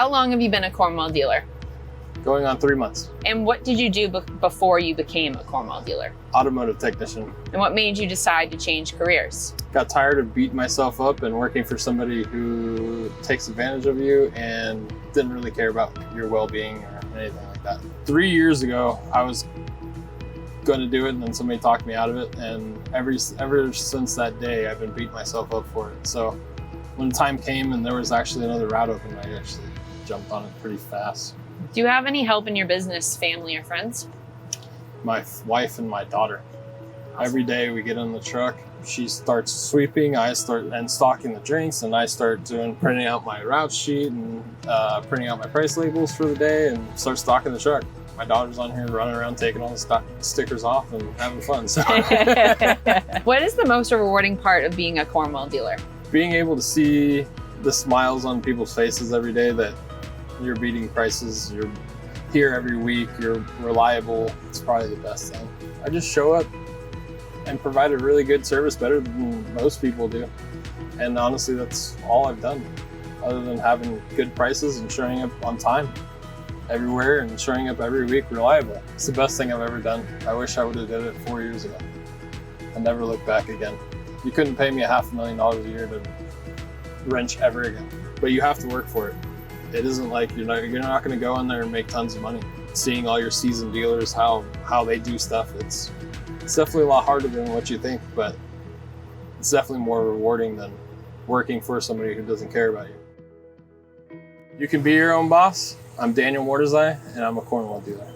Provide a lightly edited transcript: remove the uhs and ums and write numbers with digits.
How long have you been a Cornwell dealer? Going on 3 months. And what did you do before you became a Cornwell dealer? Automotive technician. And what made you decide to change careers? Got tired of beating myself up and working for somebody who takes advantage of you and didn't really care about your well-being or anything like that. 3 years ago, I was going to do it, and then somebody talked me out of it. And ever since that day, I've been beating myself up for it. So when the time came and there was actually another route open, I actually jumped on it pretty fast. Do you have any help in your business, family or friends? My wife and my daughter. Every day we get in the truck, she starts sweeping, I start and stocking the drinks, and I start printing out my route sheet and printing out my price labels for the day and start stocking the truck. My daughter's on here running around taking all the stickers off and having fun. So. What is the most rewarding part of being a Cornwell dealer? Being able to see the smiles on people's faces every day that you're beating prices, you're here every week, you're reliable. It's probably the best thing. I just show up and provide a really good service, better than most people do. And honestly, that's all I've done, other than having good prices and showing up on time everywhere and showing up every week reliable. It's the best thing I've ever done. I wish I would have did it 4 years ago and never look back again. You couldn't pay me $500,000 a year to wrench ever again, but you have to work for it. It isn't like you're not going to go in there and make tons of money. Seeing all your seasoned dealers, how they do stuff, it's definitely a lot harder than what you think, but it's definitely more rewarding than working for somebody who doesn't care about you. You can be your own boss. I'm Daniel Mortezaiei, and I'm a Cornwell dealer.